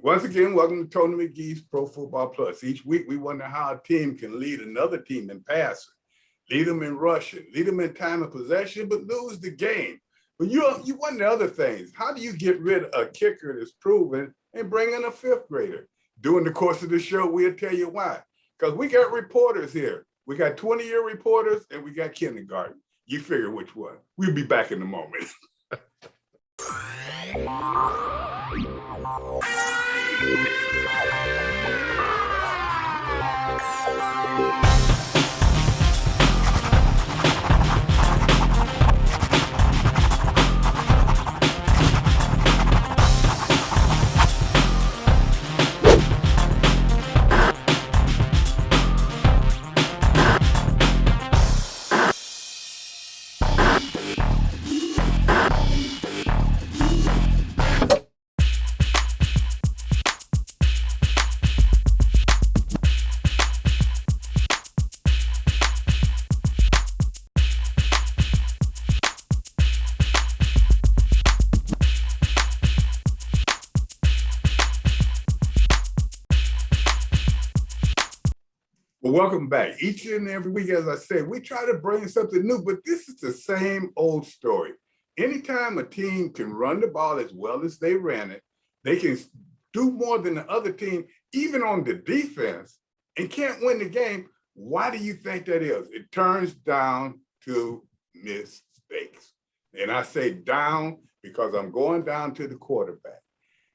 Once again, welcome to Tony McGee's Pro Football Plus. Each week, we wonder how a team can lead another team in passing, lead them in rushing, lead them in time of possession, but lose the game. But you wonder other things. How do you get rid of a kicker that's proven and bring in a fifth grader? During the course of the show, we'll tell you why. Because we got reporters here. We got 20-year reporters and we got kindergarten. You figure which one. We'll be back in a moment. Well, welcome back. Each and every week, as I said, we try to bring something new, but this is the same old story. Anytime a team can run the ball as well as they ran it, they can do more than the other team, even on the defense, and can't win the game. Why do you think that is? It turns down to mistakes. And I say down because I'm going down to the quarterback.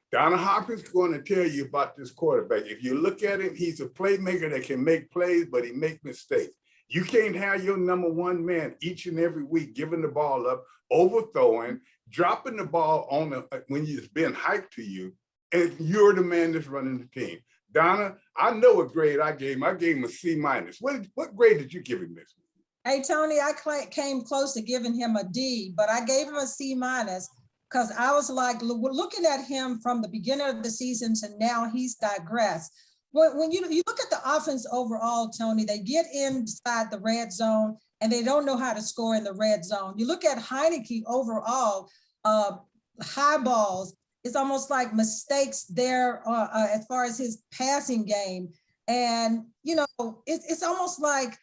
Donna Hopkins is going to tell you about this quarterback. If you look at him, he's a playmaker that can make plays, but he makes mistakes. You can't have your number one man each and every week giving the ball up, overthrowing, dropping the ball on when it's been hyped to you, and you're the man that's running the team. Donna, I know what grade I gave him. I gave him a C-. What grade did you give him this week? Hey, Tony, I came close to giving him a D, but I gave him a C- because I was like, looking at him from the beginning of the season to now, he's digressed. When you look at the offense overall, Tony, they get inside the red zone and they don't know how to score in the red zone. You look at Heineke overall, high balls, it's almost like mistakes there as far as his passing game. And, it's almost like,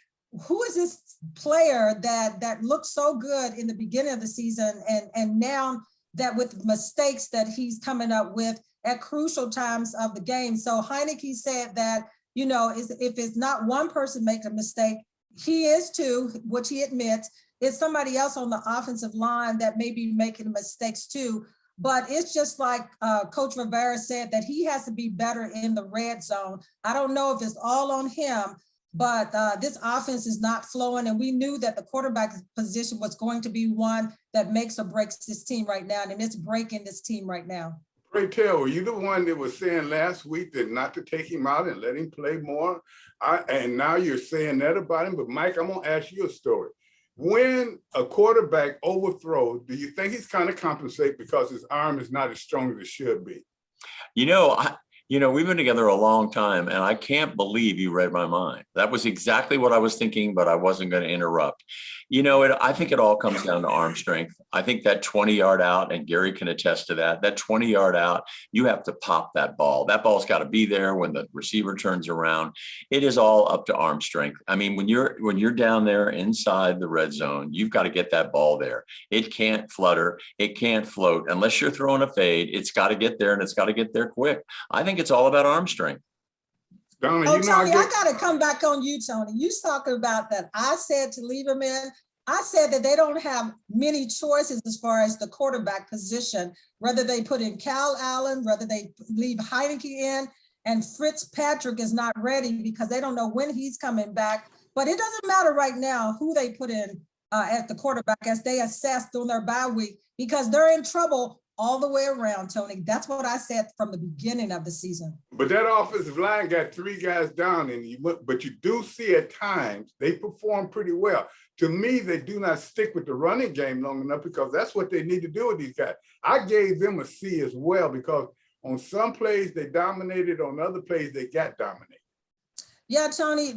who is this player that looked so good in the beginning of the season and now that with mistakes that he's coming up with at crucial times of the game. So Heineke said that, if it's not one person making a mistake, he is too, which he admits. It's somebody else on the offensive line that may be making mistakes too. But it's just like Coach Rivera said, that he has to be better in the red zone. I don't know if it's all on him, but this offense is not flowing. And we knew that the quarterback position was going to be one that makes or breaks this team right now. And it's breaking this team right now. Pray tell, were you the one that was saying last week that not to take him out and let him play more? And now you're saying that about him. But Mike, I'm going to ask you a story. When a quarterback overthrows, do you think he's kind of compensate because his arm is not as strong as it should be? We've been together a long time, and I can't believe you read my mind. That was exactly what I was thinking, but I wasn't going to interrupt. I think it all comes down to arm strength. I think that 20-yard out, and Gary can attest to that 20-yard out, you have to pop that ball. That ball's got to be there when the receiver turns around. It is all up to arm strength. I mean, when you're down there inside the red zone, you've got to get that ball there. It can't flutter. It can't float. Unless you're throwing a fade, it's got to get there, and it's got to get there quick. I think it's all about arm strength. Donna, Tony, I got to come back on you, Tony. You talking about that. I said to leave him in. I said that they don't have many choices as far as the quarterback position, whether they put in Cal Allen, whether they leave Heineke in, and Fitzpatrick is not ready because they don't know when he's coming back. But it doesn't matter right now who they put in as the quarterback as they assess during their bye week, because they're in trouble all the way around, Tony. That's what I said from the beginning of the season. But that offensive line got 3 guys down, but you do see at times they perform pretty well. To me, they do not stick with the running game long enough because that's what they need to do with these guys. I gave them a C as well because on some plays they dominated, on other plays they got dominated. Yeah, Tony,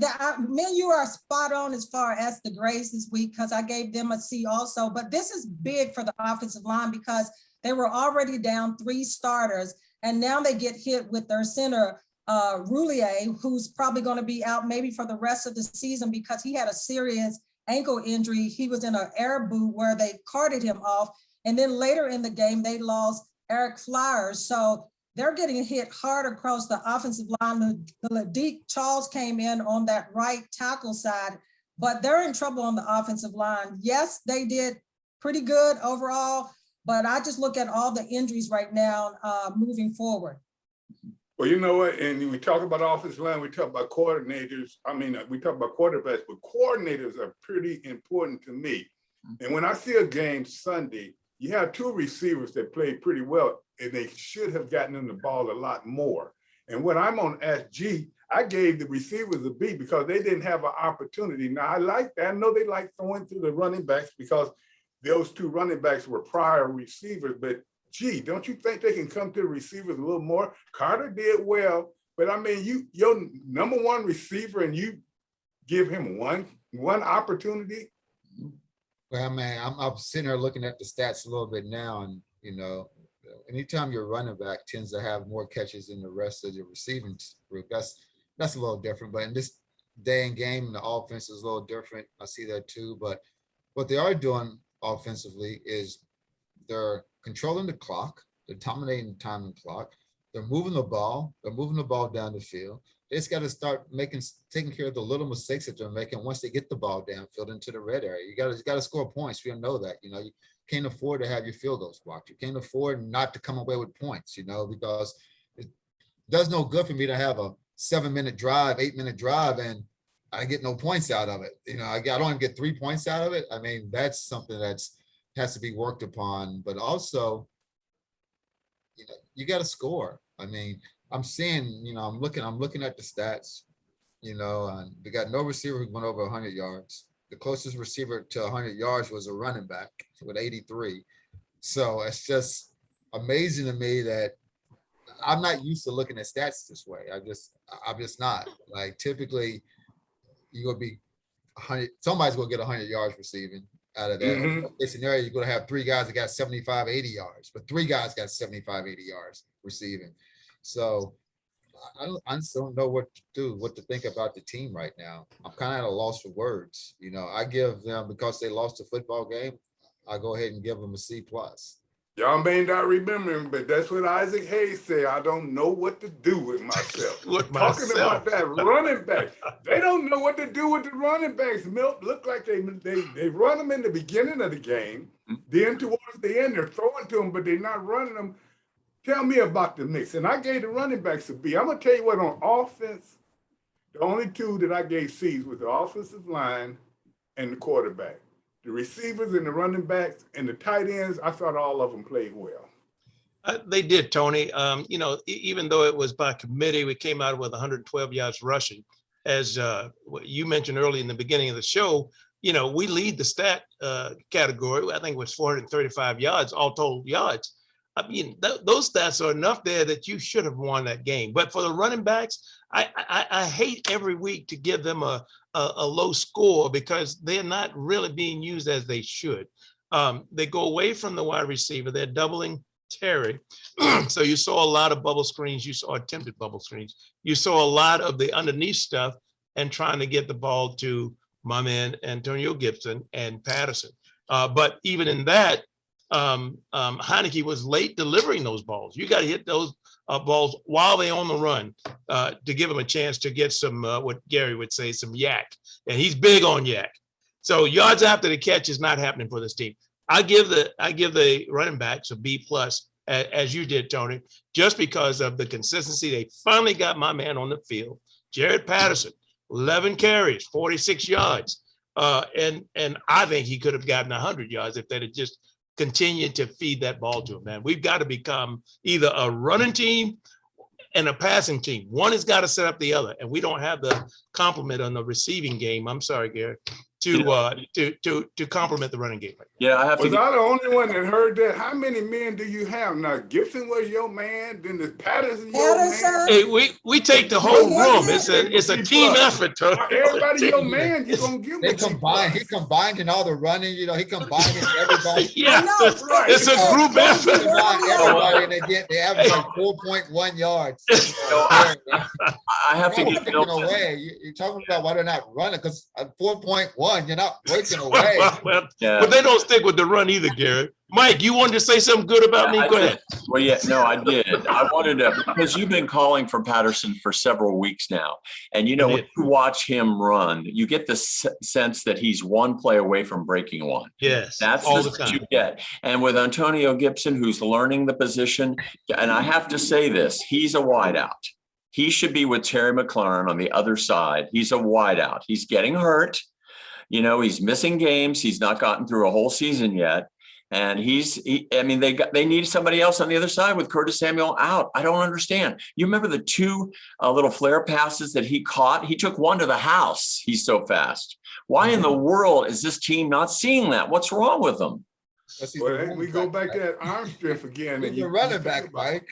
you are spot on as far as the grades this week because I gave them a C also. But this is big for the offensive line because they were already down 3 starters. And now they get hit with their center, Roulier, who's probably going to be out maybe for the rest of the season because he had a serious ankle injury. He was in an air boot where they carted him off. And then later in the game, they lost Eric Flowers. So they're getting hit hard across the offensive line. The Ladique Charles came in on that right tackle side, but they're in trouble on the offensive line. Yes, they did pretty good overall, but I just look at all the injuries right now moving forward. Well, you know what? And we talk about offensive line, we talk about coordinators. I mean, we talk about quarterbacks, but coordinators are pretty important to me. And when I see a game Sunday, you have two receivers that played pretty well, and they should have gotten them the ball a lot more. And when I'm on Ask G, I gave the receivers a B because they didn't have an opportunity. Now, I like that. I know they like throwing to the running backs because those two running backs were prior receivers, but gee, don't you think they can come to the receivers a little more? Carter did well, but I mean, your number one receiver and you give him one opportunity. Well, man, I'm sitting there looking at the stats a little bit now, and anytime your running back tends to have more catches than the rest of your receiving group, that's a little different. But in this day and game, the offense is a little different. I see that too. But what they are doing offensively is they're controlling the clock, they're dominating the time and clock, they're moving the ball down the field. They just got to start taking care of the little mistakes that they're making once they get the ball downfield into the red area. You got to score points. We know that. You can't afford to have your field goals blocked. You can't afford not to come away with points. Because it does no good for me to have a 7-minute drive, 8-minute drive, and I get no points out of it. I don't even get 3 points out of it. I mean, that's something has to be worked upon. But also, you got to score. I mean, I'm seeing, I'm looking at the stats, and they got no receiver who went over 100 yards. The closest receiver to 100 yards was a running back with 83. So it's just amazing to me that I'm not used to looking at stats this way. I'm just not. Like, typically you're going to be 100, somebody's going to get 100 yards receiving out of that. Mm-hmm. In this scenario, you're going to have 3 guys that got 75, 80 yards, but 3 guys got 75, 80 yards receiving. So I just don't know what to do, what to think about the team right now. I'm kind of at a loss for words. I give them, because they lost the football game, I go ahead and give them a C+. Y'all may not remember him, but that's what Isaac Hayes said. I don't know what to do with myself. Talking about that running back, they don't know what to do with the running backs. Milt look like they run them in the beginning of the game. Then towards the end, they're throwing to them, but they're not running them. Tell me about the mix. And I gave the running backs a B. I'm going to tell you what, on offense, the only 2 that I gave C's was the offensive line and the quarterback. The receivers and the running backs and the tight ends, I thought all of them played well. They did, Tony. Even though it was by committee, we came out with 112 yards rushing. As you mentioned early in the beginning of the show, we lead the stat category. I think it was 435 yards, all total yards. I mean, those stats are enough there that you should have won that game. But for the running backs, I hate every week to give them a low score because they're not really being used as they should. They go away from the wide receiver. They're doubling Terry. So you saw a lot of bubble screens. You saw attempted bubble screens. You saw a lot of the underneath stuff and trying to get the ball to my man, Antonio Gibson and Patterson. But even in that, Heineke was late delivering those balls. You got to hit those balls while they're on the run to give them a chance to get some, what Gary would say, some yak. And he's big on yak. So yards after the catch is not happening for this team. I give the running backs a B+, as you did, Tony, just because of the consistency. They finally got my man on the field, Jared Patterson, 11 carries, 46 yards. And I think he could have gotten 100 yards if they'd have just continue to feed that ball to him, man. We've got to become either a running team and a passing team. One has got to set up the other, and we don't have the complement on the receiving game. I'm sorry, Gary. to complement the running game. Yeah, I have Was to. I the only one that heard that? How many men do you have now? Gibson was your man, then the Patterson your man. Patterson. Hey, we take the whole room. Yes, It's a team effort. Tony. Everybody your man, you gonna give They me C+. combined, he combined in all the running, he combined in everybody. Yeah, know, it's a group Don't effort. be Combined worried. everybody and they average like 4.1 yards. I have to You're get not breaking away. You're talking about why they're not running, because at 4.1, you're not breaking away. Yeah. But they don't stick with the run either, Gary. Mike, you wanted to say something good about me? I Go did. ahead. Well, yeah, no, I did. I wanted to, because you've been calling for Patterson for several weeks now. And, I when did. you watch him run, you get the sense that he's one play away from breaking one. Yes, That's all the the sense time. you get. And with Antonio Gibson, who's learning the position, and I have to say this, he's a wideout. He should be with Terry McLaurin on the other side. He's a wideout. He's getting hurt. He's missing games. He's not gotten through a whole season yet. And they need somebody else on the other side with Curtis Samuel out. I don't understand. You remember the two little flare passes that he caught? He took one to the house. He's so fast. Why in the world is this team not seeing that? What's wrong with them? Well, we go back to that arm strength again. He's a running back, Mike.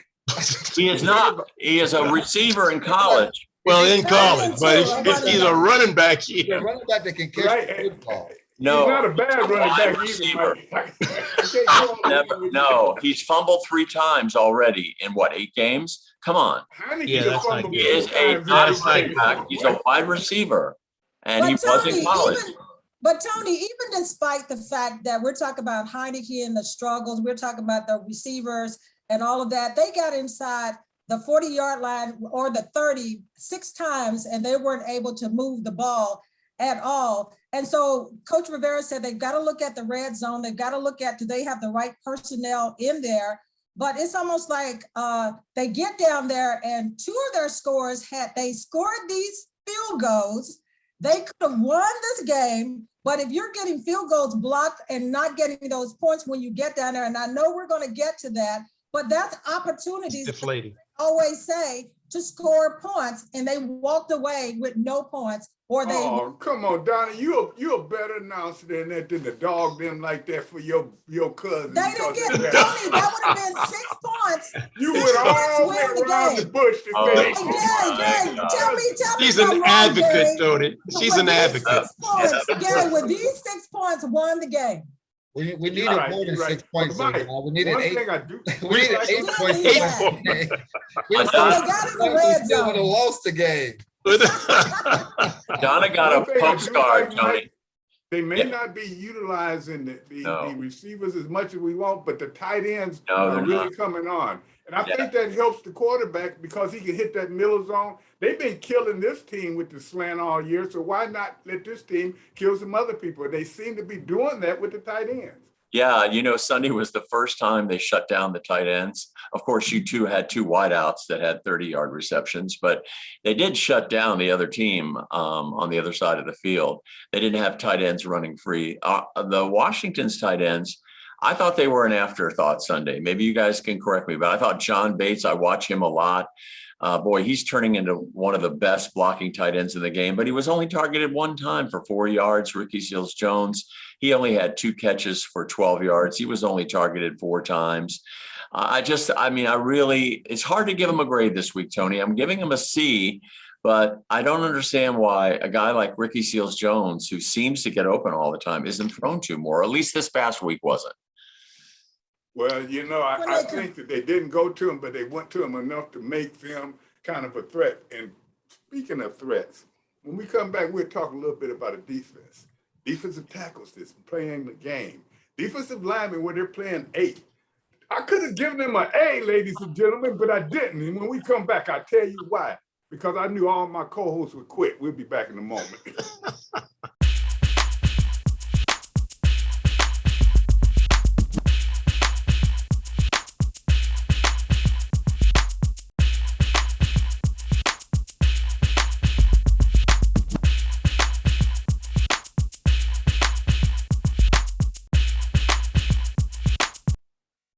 He is not. He is a receiver in college. Well, in college, but he's a running back He's here. a running back that can catch Right. the football. No, He's not a bad he's a running wide back receiver. either. No, he's fumbled 3 times already in 8 games? Come on. Yeah, that's not good. He is a That's not running back. He's a wide receiver. And he But was in college. Tony, even despite the fact that we're talking about Heineke and the struggles, we're talking about the receivers and all of that, they got inside the 40-yard line or the 30 6 times, and they weren't able to move the ball at all. And so Coach Rivera said they've got to look at the red zone. They've got to look at, do they have the right personnel in there? But it's almost like they get down there and 2 of their scores, had they scored these field goals, they could have won this game. But if you're getting field goals blocked and not getting those points when you get down there, and I know we're going to get to that, but that's opportunities. Deflating. Always say to score points, and they walked away with no points, or they. Oh, come on, Donnie. You a better announcer than that, than to dog them like that for your cousin. They didn't get Tony. That would have been 6 points. You 6 went points all the way win the around the game. bush to Oh, say. Gary, tell me. She's if an I'm wrong, advocate, Gary. Tony. She's With an these advocate. 6 points, Gary, with these 6 points, won the game. We needed You're right, more than you're right. 6 points. But Mike, We needed one 8. thing I do. We needed 8 Yeah, points. yeah. We But So they got in the red still would have zone. lost the game. Donna got One a thing I do postcard, like, Tony. Mike, they may Yeah. not be utilizing the No. receivers as much as we want, but the tight ends No, are they're really not. coming on. And I Yeah. think that helps the quarterback because he can hit that middle zone. They've been killing this team with the slant all year, so why not let this team kill some other people? They seem to be doing that with the tight ends. Yeah, Sunday was the first time they shut down the tight ends. Of course, you two had 2 wideouts that had 30-yard receptions, but they did shut down the other team on the other side of the field. They didn't have tight ends running free. The Washington's tight ends, I thought they were an afterthought Sunday. Maybe you guys can correct me, but I thought John Bates, I watch him a lot. Boy, he's turning into one of the best blocking tight ends in the game, but he was only targeted 1 time for 4 yards. Ricky Seals-Jones, he only had 2 catches for 12 yards. He was only targeted 4 times. It's hard to give him a grade this week, Tony. I'm giving him a C, but I don't understand why a guy like Ricky Seals-Jones, who seems to get open all the time, isn't thrown to more. At least this past week wasn't. Well, I think that they didn't go to him, but they went to him enough to make them kind of a threat. And speaking of threats, when we come back, we'll talk a little bit about a defense. Defensive tackles that's playing the game. Defensive linemen where they're playing 8. I could have given them an A, ladies and gentlemen, but I didn't. And when we come back, I'll tell you why. Because I knew all my co-hosts would quit. We'll be back in a moment.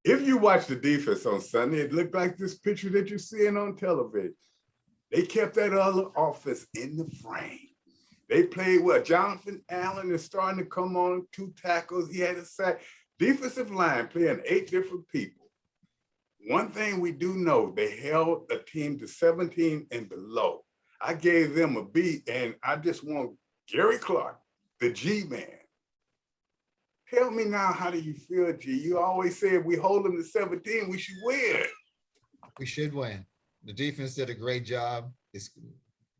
If you watch the defense on Sunday, it looked like this picture that you're seeing on television. They kept that other offense in the frame. They played well. Jonathan Allen is starting to come on, 2 tackles. He had a sack. Defensive line playing 8 different people. One thing we do know, they held a team to 17 and below. I gave them a B, and I just want Gary Clark, the G-man. Tell me now, how do you feel, G? You always say if we hold them to 17, we should win. We should win. The defense did a great job. This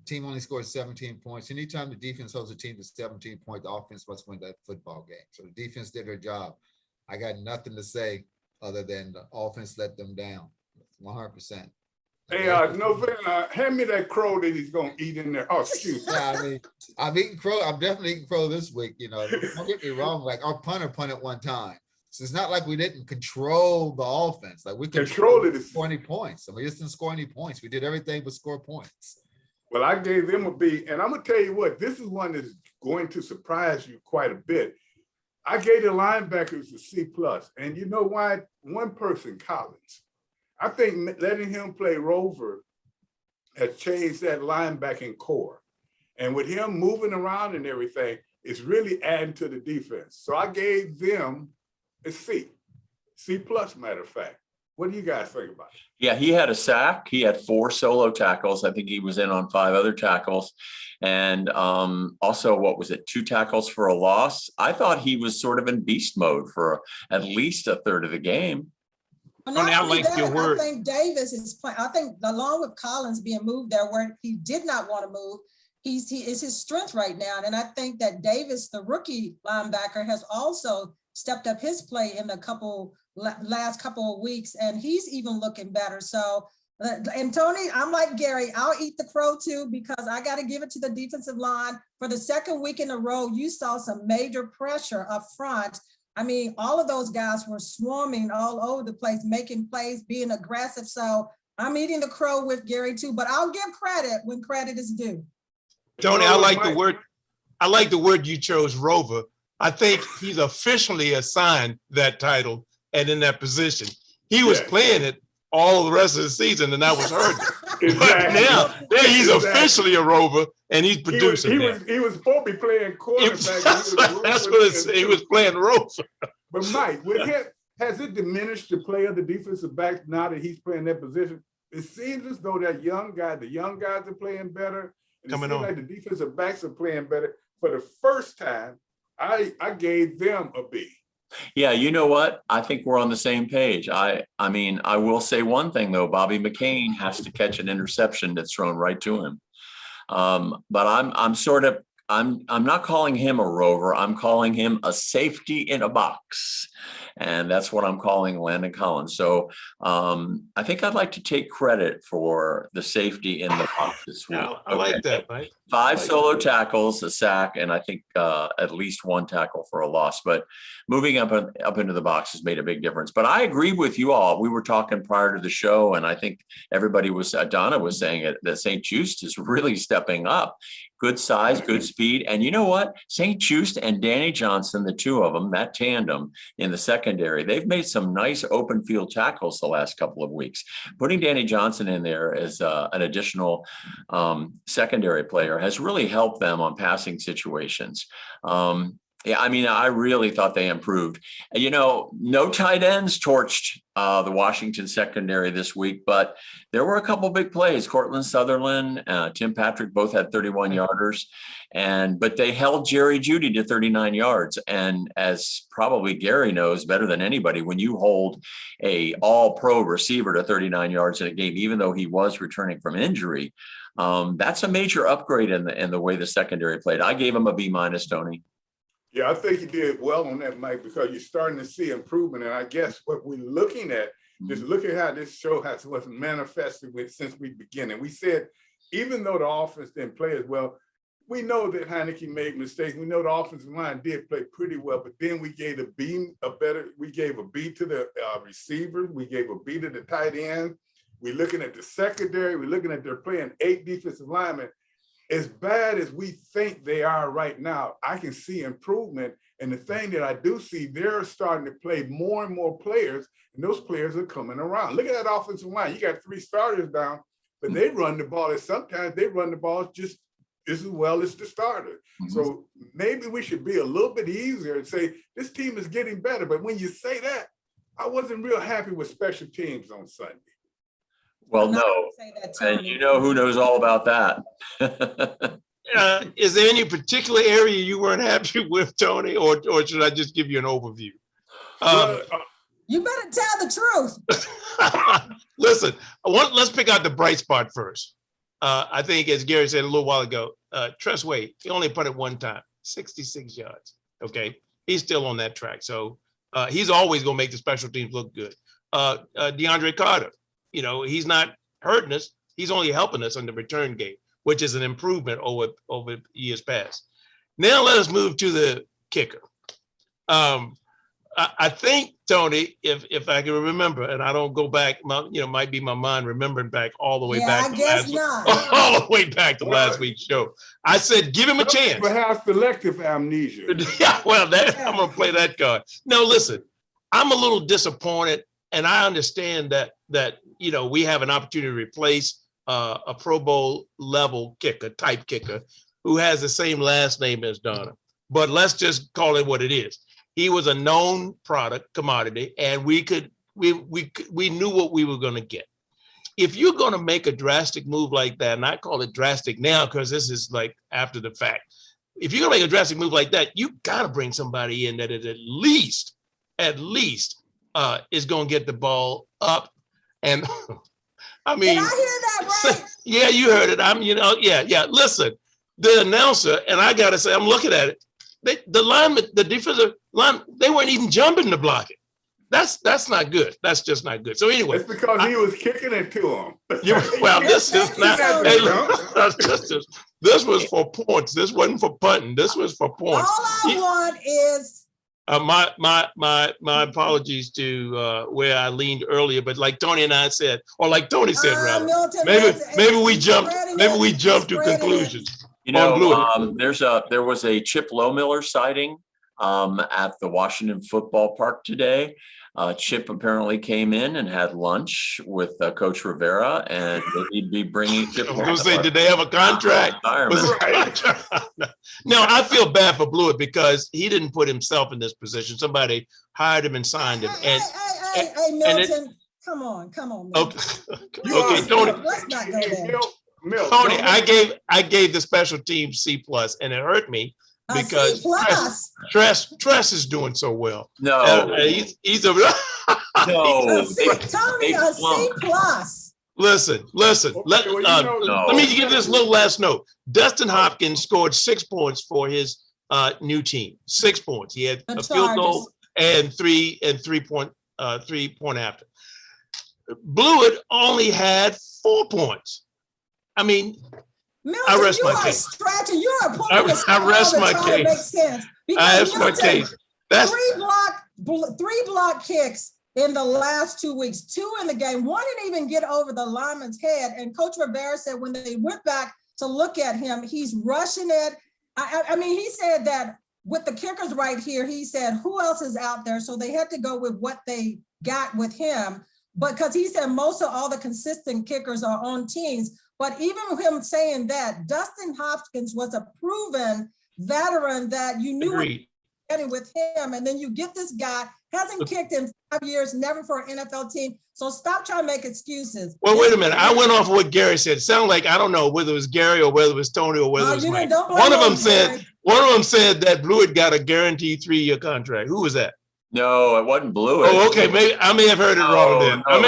team only scored 17 points. Anytime the defense holds a team to 17 points, the offense must win that football game. So the defense did their job. I got nothing to say other than the offense let them down, 100%. Hey, hand me that crow that he's gonna eat in there. Oh, excuse me. Yeah, I'm eating crow. I'm definitely eating crow this week. You know, don't get me wrong. Like our punter punted one time, so it's not like we didn't control the offense. Like we controlled it. 20 points. I mean, we just didn't score any points. We did everything but score points. Well, I gave them a B, and I'm gonna tell you what. This is one that's going to surprise you quite a bit. I gave the linebackers a C+, and you know why? One person, Collins. I think letting him play Rover has changed that linebacking core. And with him moving around and everything, it's really adding to the defense. So I gave them a C+, matter of fact. What do you guys think about it? Yeah, he had a sack. He had 4 solo tackles. I think he was in on 5 other tackles. And also, 2 tackles for a loss? I thought he was sort of in beast mode for at least a third of the game. I like your word. I think Davis is playing. I think along with Collins being moved there where he did not want to move, he is his strength right now. And I think that Davis, the rookie linebacker, has also stepped up his play in the last couple of weeks, and he's even looking better. So, and Tony, I'm like Gary, I'll eat the crow too, because I got to give it to the defensive line. For the second week in a row, you saw some major pressure up front. I mean, all of those guys were swarming all over the place, making plays, being aggressive. So I'm eating the crow with Gary too, but I'll give credit when credit is due. Tony, I like the word. I like the word you chose, Rover. I think he's officially assigned that title and in that position. He was playing it all the rest of the season, and I was hurt. Exactly. Now he's officially a Rover, and he's producing. He was supposed to be playing quarterback. That's what it said. He was playing Rover. But Mike, has it diminished the play of the defensive back now that he's playing that position? It seems as though the young guys are playing better. And it seems like the defensive backs are playing better. For the first time, I gave them a B. Yeah, you know what? I think we're on the same page. I mean, I will say one thing though. Bobby McCain has to catch an interception that's thrown right to him. But I'm not calling him a rover. I'm calling him a safety in a box. And that's what I'm calling Landon Collins. So I think I'd like to take credit for the safety in the box this week. I like that, Mike. 5 solo tackles, a sack, and I think at least 1 tackle for a loss. But moving up into the box has made a big difference. But I agree with you all. We were talking prior to the show, and I think Donna was saying it, that St. Just is really stepping up. Good size, good speed. And you know what? St. Just and Danny Johnson, the 2 of them, that tandem in the secondary, they've made some nice open field tackles the last couple of weeks. Putting Danny Johnson in there as an additional secondary player has really helped them on passing situations. Yeah, I mean, I really thought they improved. You know, no tight ends torched the Washington secondary this week, but there were a couple big plays. Cortland Sutherland, Tim Patrick both had 31-yarders, but they held Jerry Jeudy to 39 yards. And as probably Gary knows better than anybody, when you hold a all-pro receiver to 39 yards in a game, even though he was returning from injury, that's a major upgrade in the way the secondary played. I gave him a B-, Tony. Yeah, I think you did well on that, Mike, because you're starting to see improvement. And I guess what we're looking at is look at how this show was manifested since we began. And we said, even though the offense didn't play as well, we know that Heineke made mistakes. We know the offensive line did play pretty well, but then we gave we gave a B to the receivers. We gave a B to the tight end. We're looking at the secondary. We're looking at they're playing 8 defensive linemen. As bad as we think they are right now, I can see improvement. And the thing that I do see, they're starting to play more and more players, and those players are coming around. Look at that offensive line. You got 3 starters down, but they run the ball. And sometimes they run the ball just as well as the starter. So maybe we should be a little bit easier and say, this team is getting better. But when you say that, I wasn't real happy with special teams on Sunday. Well, I'm not no, gonna say that, and Tony. you know who knows all about that. Is there any particular area you weren't happy with, Tony, or should I just give you an overview? You better tell the truth. Listen, let's pick out the bright spot first. I think, as Gary said a little while ago, Tress Way, he only punted one time, 66 yards. Okay, he's still on that track, so he's always going to make the special teams look good. DeAndre Carter, you know, he's not hurting us; he's only helping us on the return game, which is an improvement over years past. Now let us move to the kicker. I think, Tony, if I can remember, and I don't go back, might be my mind remembering back all the way back. I guess not. All the way back to last week's show. I said, give him a chance. People have selective amnesia. Yeah, well, I'm going to play that card. No, listen, I'm a little disappointed, and I understand that we have an opportunity to replace a Pro Bowl level type kicker, who has the same last name as Donna. But let's just call it what it is. He was a known product, commodity, and we knew what we were going to get. If you're going to make a drastic move like that, and I call it drastic now because this is like after the fact. If you're going to make a drastic move like that, you got to bring somebody in that is at least is going to get the ball up. And I mean, Did I hear that right? Yeah, you heard it. Yeah. Listen, the announcer, and I got to say, I'm looking at it. The lineman, the defensive line, they weren't even jumping to block it. That's not good. That's just not good. So anyway, it's because he was kicking it to him. Well, this is not. This was for points. This wasn't for punting. This was for points. All I want is my apologies to where I leaned earlier, but like Tony and I said, or like Tony said, rather, Milton, maybe we jumped to conclusions. You know, there was a Chip Lowmiller sighting at the Washington Football Park today. Chip apparently came in and had lunch with Coach Rivera, and he'd be bringing Chip. I was going to say, did they have a contract? No, I feel bad for Blewett because he didn't put himself in this position. Somebody hired him and signed him. Hey, Milton, come on, Milton. Okay, Tony. Let's not go there. Tony, I gave the special team C+, and it hurt me because Tress is doing so well. No, he's a no. Tony, a C+. Listen. Let me give this little last note. Dustin Hopkins scored 6 points for his new team. 6 points. He had a field goal and three point after. Blewett only had 4 points. I mean, Milton, I rest my case. Stretching. You're a I rest my case. Make sense. I rest my case. That's three block kicks in the last 2 weeks, 2 in the game. One didn't even get over the lineman's head. And Coach Rivera said when they went back to look at him, he's rushing it. I mean, he said that with the kickers right here, he said, who else is out there? So they had to go with what they got with him. But because he said most of all the consistent kickers are on teams. But even with him saying that, Dustin Hopkins was a proven veteran that you knew getting with him. And then you get this guy, hasn't kicked in 5 years, never for an NFL team. So stop trying to make excuses. Well, wait a minute. I went off what Gary said. It sounded like, I don't know whether it was Gary or whether it was Tony or whether it was Mike. One of them said that Blewett got a guaranteed 3-year contract. Who was that? No, it wasn't Blewett. Oh, okay. Maybe I may have heard it wrong then. You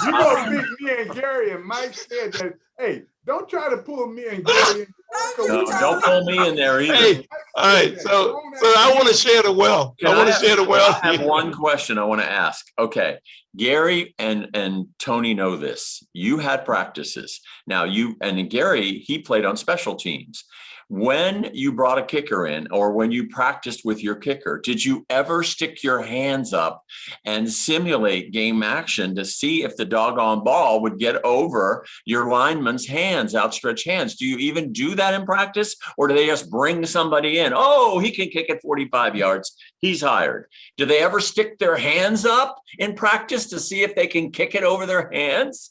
know, me and Gary and Mike said that, hey, don't try to pull me and Gary in. No, don't pull me in there either. Hey, all right. So I want to share the wealth. I have one question I want to ask. Okay. Gary and Tony know this. You had practices. Now Gary, he played on special teams. When you brought a kicker in or when you practiced with your kicker, did you ever stick your hands up and simulate game action to see if the doggone ball would get over your lineman's hands, outstretched hands? Do you even do that in practice, or do they just bring somebody in? Oh, he can kick it 45 yards. He's hired. Do they ever stick their hands up in practice to see if they can kick it over their hands?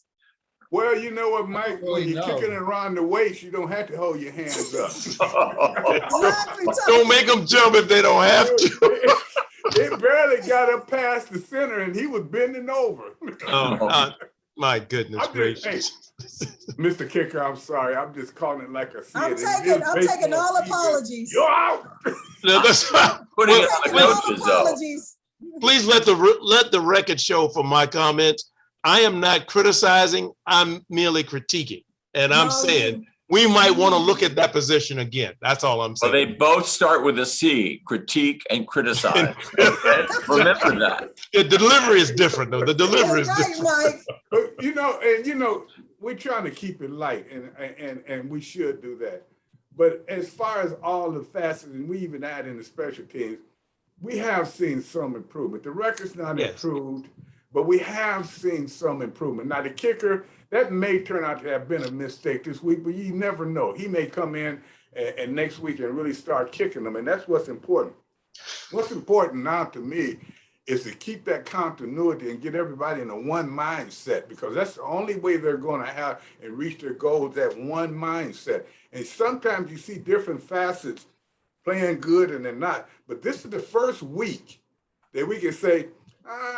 Well, you know what, Mike, really when you're know. kicking it around the waist, you don't have to hold your hands up. Exactly, Don't make them jump if they don't have to. It barely got up past the center and he was bending over. My goodness I'm just, hey, gracious. Mr. Kicker, I'm sorry. I'm just calling it like I see I'm it. I'm taking all apologies. You're out. No, that's Putting it I'm on the taking all coaches, though. apologies. Please let the record show for my comments. I am not criticizing. I'm merely critiquing, and I'm No, saying we might want to look at that position again. That's all I'm Well, saying. they both start with a C, critique and criticize. Okay? Remember that. The delivery is different, though. The delivery is Right, different. Mike. But we're trying to keep it light, and we should do that. But as far as all the facets, and we even add in the special teams, we have seen some improvement. The record's not improved, but we have seen some improvement. Now, the kicker, that may turn out to have been a mistake this week, but you never know. He may come in and next week and really start kicking them, and that's what's important. What's important now to me is to keep that continuity and get everybody in a one mindset, because that's the only way they're going to have and reach their goals, that one mindset. And sometimes you see different facets playing good and they're not. But this is the first week that we can say,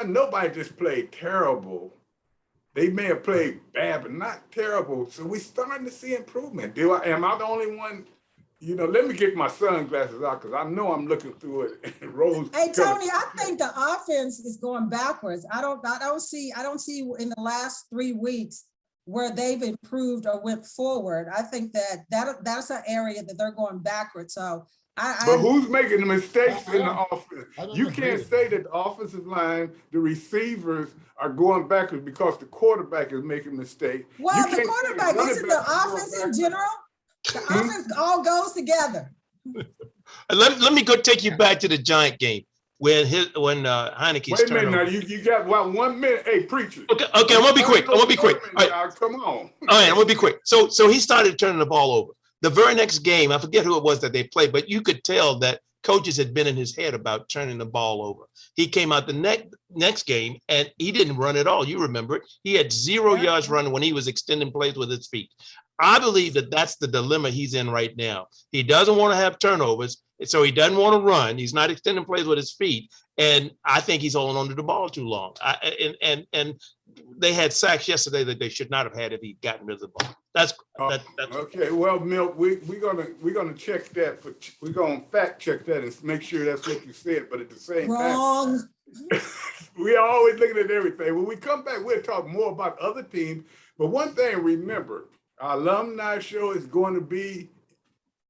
nobody just played terrible. They may have played bad, but not terrible. So we're starting to see improvement. Am I the only one? Let me get my sunglasses out because I know I'm looking through it. And Rose. Hey, Tony, I think the offense is going backwards. I don't see in the last 3 weeks where they've improved or went forward. I think that's an area that they're going backwards. So But who's making the mistakes in the offense? You agree can't with say that the offensive line, the receivers are going backwards because the quarterback is making mistakes. Well, You the can't say quarterback, running isn't the backs are going offense in backwards. general? The offense all goes together. Let me go take you back to the Giant game when Heineke's Wait a minute now, turnover. you got 1 minute. Hey, preacher. Okay, I'm gonna be quick. All right, Come on. all right, I'm gonna be quick. So he started turning the ball over. The very next game, I forget who it was that they played, but you could tell that coaches had been in his head about turning the ball over. He came out the next game and he didn't run at all. You remember it. He had 0 yards running when he was extending plays with his feet. I believe that that's the dilemma he's in right now. He doesn't want to have turnovers, so he doesn't want to run. He's not extending plays with his feet, and I think he's holding on to the ball too long. And they had sacks yesterday that they should not have had if he'd gotten rid of the ball. That's okay. Well, Milt, we're gonna check that. We're gonna fact check that and make sure that's what you said. But at the same Wrong. time, we are always looking at everything. When we come back, we'll talk more about other teams. But one thing, remember, our alumni show is going to be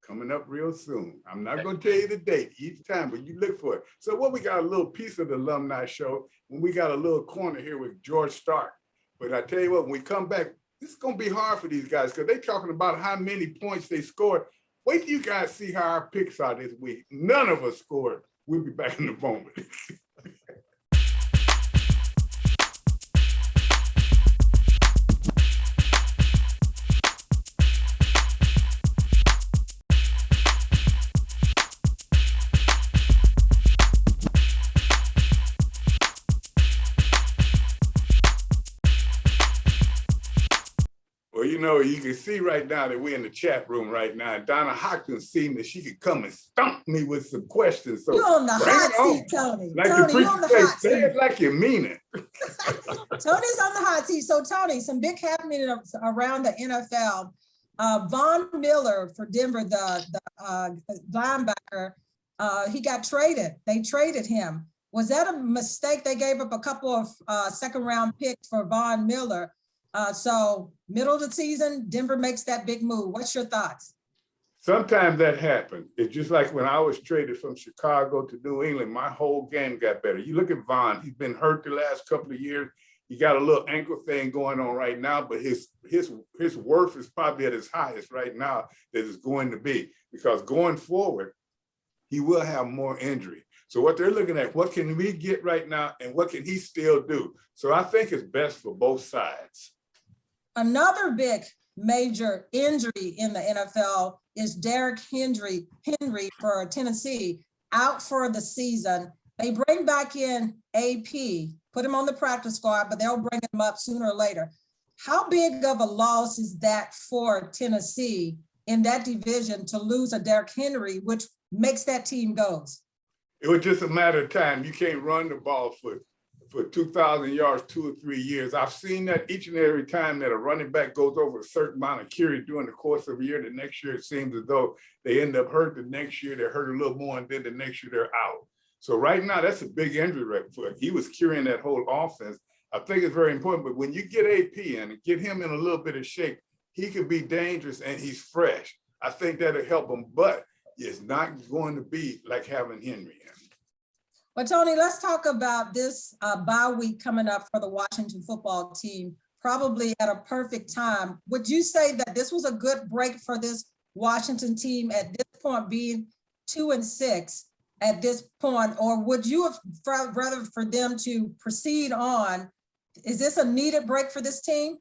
coming up real soon. I'm not going to tell you the date each time, but you look for it. So we got a little piece of the alumni show, and we got a little corner here with George Stark. But I tell you what, when we come back, this is going to be hard for these guys because they're talking about how many points they scored. Wait till you guys see how our picks are this week. None of us scored. We'll be back in a moment. Well, you can see right now that we're in the chat room right now. And Donna Hopkins seen that she could come and stump me with some questions. So You're on the bring hot it on. seat, Tony. Like Tony, the you're on the preacher hot say, say seat. it like you mean it. Tony's on the hot seat. So Tony, some big happening around the NFL. Von Miller for Denver, the linebacker, he got traded. They traded him. Was that a mistake? They gave up a couple of second round picks for Von Miller. So middle of the season, Denver makes that big move. What's your thoughts? Sometimes that happens. It's just like when I was traded from Chicago to New England, my whole game got better. You look at Von, he's been hurt the last couple of years. He got a little ankle thing going on right now, but his worth is probably at his highest right now that it's going to be, because going forward, he will have more injury. So what they're looking at, what can we get right now and what can he still do? So I think it's best for both sides. Another big major injury in the NFL is Derrick Henry for Tennessee, out for the season. They bring back in AP, put him on the practice squad, but they'll bring him up sooner or later. How big of a loss is that for Tennessee in that division to lose a Derrick Henry, which makes that team goes? It was just a matter of time. You can't run the ball for 2,000 yards, 2 or 3 years. I've seen that each and every time that a running back goes over a certain amount of carries during the course of a year. The next year, it seems as though they end up hurt. The next year, they're hurt a little more, and then the next year, they're out. So right now, that's a big injury rate for him. He was carrying that whole offense. I think it's very important, but when you get AP in and get him in a little bit of shape, he could be dangerous and he's fresh. I think that'll help him, but it's not going to be like having Henry in. Well, Tony, let's talk about this bye week coming up for the Washington football team, probably at a perfect time. Would you say that this was a good break for this Washington team at this point, being 2-6 at this point, or would you have rather for them to proceed on? Is this a needed break for this team?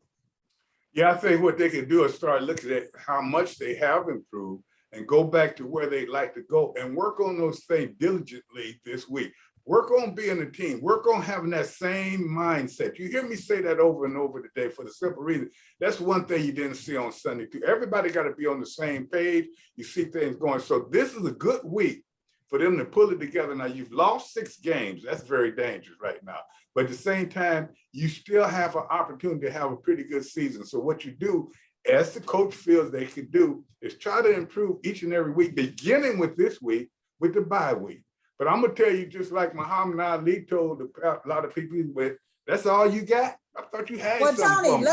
Yeah, I think what they can do is start looking at how much they have improved and go back to where they'd like to go and work on those things diligently this week. Work on being a team. Work on having that same mindset. You hear me say that over and over today for the simple reason. That's one thing you didn't see on Sunday too. Everybody got to be on the same page. You see things going. So this is a good week for them to pull it together. Now, you've lost 6 games. That's very dangerous right now. But at the same time, you still have an opportunity to have a pretty good season. So what you do, as the coach feels they can do, is try to improve each and every week, beginning with this week, with the bye week. But I'm going to tell you, just like Muhammad Ali told a lot of people, but that's all you got? I thought you had something. Well, Tony,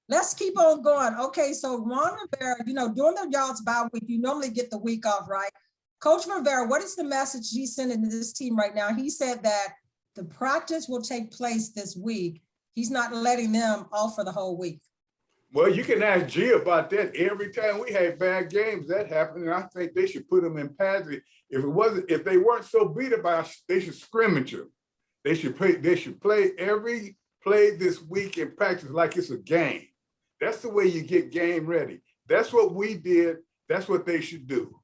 let's keep on going. Okay, so Ron Rivera, during the y'all's bye week, you normally get the week off, right? Coach Rivera, what is the message he's sending to this team right now? He said that the practice will take place this week. He's not letting them off for the whole week. Well, you can ask G about that. Every time we had bad games, that happened, and I think they should put them in pads. If they weren't so beat about, they should scrimmage them. They should play every play this week in practice like it's a game. That's the way you get game ready. That's what we did. That's what they should do.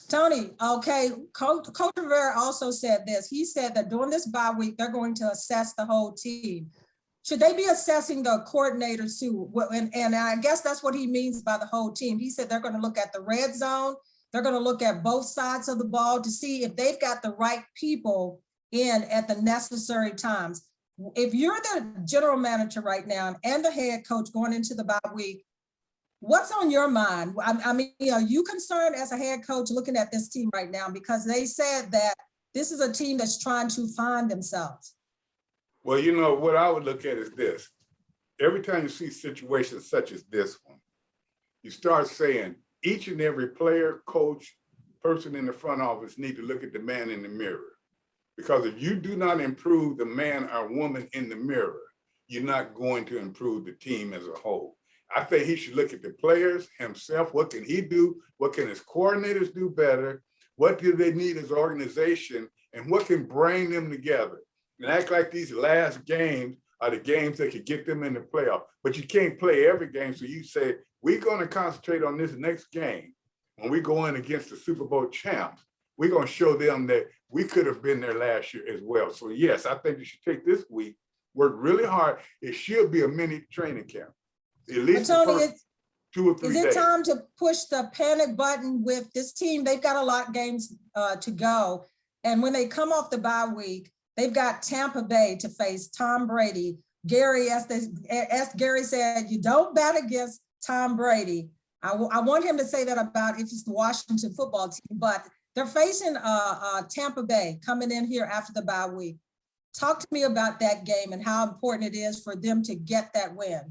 Tony, okay, Coach Rivera also said this. He said that during this bye week, they're going to assess the whole team. Should they be assessing the coordinators too? And I guess that's what he means by the whole team. He said they're going to look at the red zone. They're going to look at both sides of the ball to see if they've got the right people in at the necessary times. If you're the general manager right now and the head coach going into the bye week, what's on your mind? I mean, are you concerned as a head coach looking at this team right now? Because they said that this is a team that's trying to find themselves. Well, what I would look at is this. Every time you see situations such as this one, you start saying each and every player, coach, person in the front office need to look at the man in the mirror. Because if you do not improve the man or woman in the mirror, you're not going to improve the team as a whole. I think he should look at the players himself. What can he do? What can his coordinators do better? What do they need as an organization? And what can bring them together? And act like these last games are the games that could get them in the playoff. But you can't play every game. So you say, we're going to concentrate on this next game. When we go in against the Super Bowl champs, we're going to show them that we could have been there last year as well. So yes, I think you should take this week, work really hard. It should be a mini training camp. At least Tony, the first 2 or 3 days. Is it time to push the panic button with this team? They've got a lot of games to go. And when they come off the bye week, they've got Tampa Bay to face, Tom Brady. Gary, as Gary said, you don't bet against Tom Brady. I want him to say that about if it's the Washington football team, but they're facing Tampa Bay coming in here after the bye week. Talk to me about that game and how important it is for them to get that win.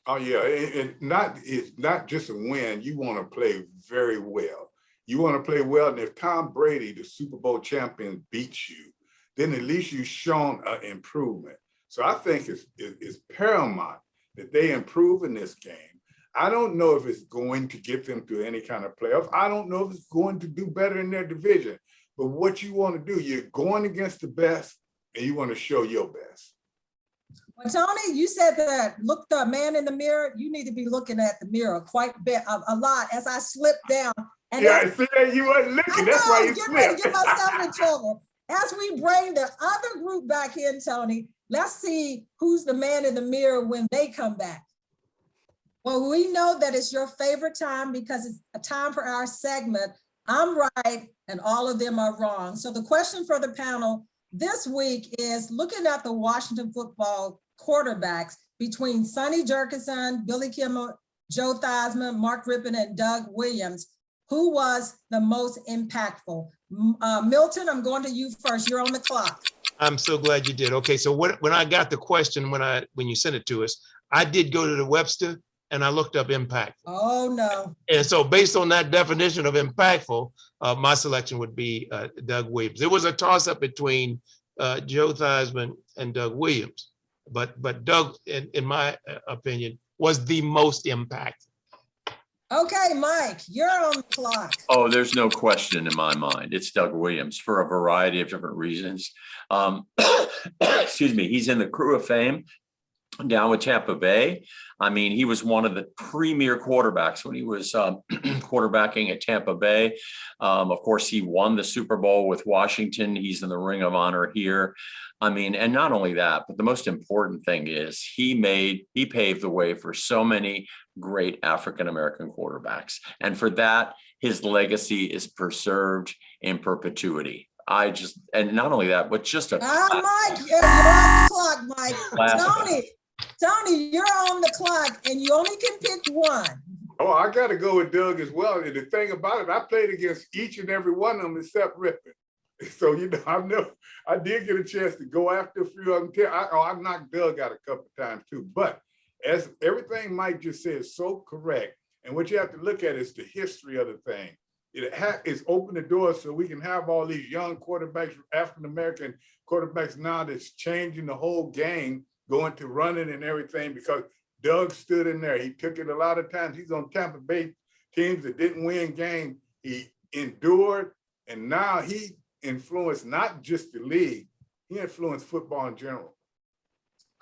Oh yeah, it's not just a win. You want to play very well. You want to play well, and if Tom Brady, the Super Bowl champion, beats you, then at least you've shown an improvement. So I think it's paramount that they improve in this game. I don't know if it's going to get them to any kind of playoff. I don't know if it's going to do better in their division. But what you want to do, you're going against the best, and you want to show your best. Well, Tony, you said that look the man in the mirror. You need to be looking at the mirror quite a lot as I slip down. And yeah, see that you weren't looking. That's why you get ready to slipped. get myself in trouble. As we bring the other group back in, Tony, Let's see who's the man in the mirror when they come back. Well, we know that it's your favorite time because it's a time for our segment. I'm right and all of them are wrong. So the question for the panel this week is looking at the Washington football quarterbacks between Sonny Jurgensen, Billy Kimmel, Joe Theismann, Mark Rippon, and Doug Williams. Who was the most impactful? Milton, I'm going to you first. You're on the clock. I'm so glad you did. Okay, so when I got the question, when you sent it to us, I did go to the Webster and I looked up impact. Oh, no. And so based on that definition of impactful, my selection would be Doug Williams. It was a toss up between Joe Theismann and Doug Williams, but Doug, in my opinion, was the most impactful. Okay, Mike, you're on the clock. Oh, there's no question in my mind. It's Doug Williams for a variety of different reasons. Excuse me. He's in the Crew of Fame down with Tampa Bay. I mean, he was one of the premier quarterbacks when he was quarterbacking at Tampa Bay. Of course, he won the Super Bowl with Washington. He's in the Ring of Honor here. I mean, and not only that, but the most important thing is he paved the way for so many great African-American quarterbacks. And for that, his legacy is preserved in perpetuity. And not only that, but just a Mike, you're on the clock, Mike. Tony, you're on the clock and you only can pick one. Oh, I got to go with Doug as well. And the thing about it, I played against each and every one of them except Rippon. So, I did get a chance to go after a few of them. I knocked Doug out a couple of times too. But as everything Mike just said is so correct. And what you have to look at is the history of the thing. It's opened the door so we can have all these young quarterbacks, African-American quarterbacks now that's changing the whole game, going to running and everything because Doug stood in there. He took it a lot of times. He's on Tampa Bay teams that didn't win games. He endured, and now he influenced not just the league, he influenced football in general.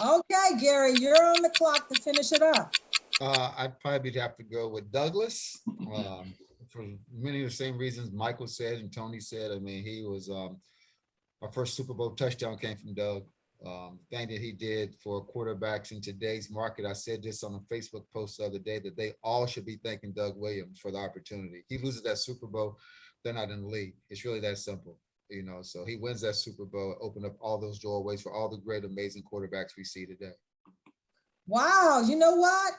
Okay, Gary, you're on the clock to finish it up. I'd probably have to go with Douglas for many of the same reasons Michael said and Tony said. I mean, he was our first Super Bowl touchdown came from Doug. The thing that he did for quarterbacks in today's market, I said this on a Facebook post the other day that they all should be thanking Doug Williams for the opportunity. He loses that Super Bowl, they're not in the league. It's really that simple, so he wins that Super Bowl, open up all those doorways for all the great, amazing quarterbacks we see today. Wow, you know what?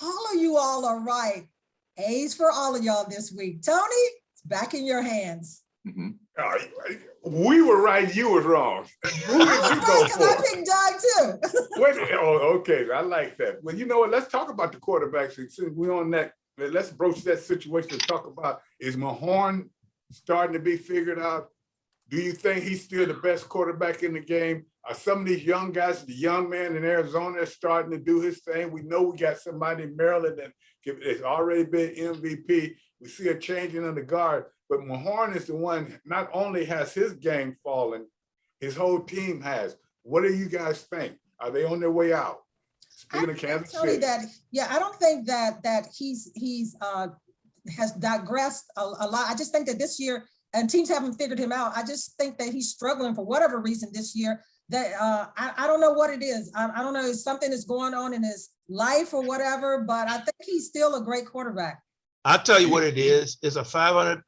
All of you all are right. A's for all of y'all this week. Tony, it's back in your hands. Mhm. We were right, you were wrong. Who did you go for? I picked Doug too. Okay, I like that. Well, you know what? Let's talk about the quarterbacks. Since we're on that, let's broach that situation to talk about, is Mahorn starting to be figured out? Do you think he's still the best quarterback in the game? Are some of these young guys, the young man in Arizona is starting to do his thing? We know we got somebody in Maryland that has already been MVP. We see a changing of the guard, but Mahorn is the one, not only has his game fallen, his whole team has. What do you guys think? Are they on their way out? Speaking of Kansas City. I don't think that he's has digressed a lot. I just think that this year, and teams haven't figured him out. I just think that he's struggling for whatever reason this year. That I don't know what it is. I don't know if something is going on in his life or whatever, but I think he's still a great quarterback. I'll tell you what it is. It's a $500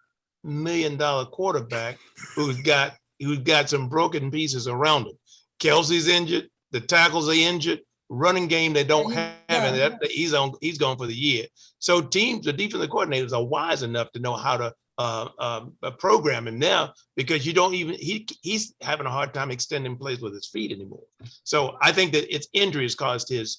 million quarterback who's got some broken pieces around him. Kelsey's injured. The tackles are injured. Running game they don't have, and he's gone for the year. So teams, the defensive coordinators are wise enough to know how to program him now, because he's having a hard time extending plays with his feet anymore. So I think that it's injuries caused his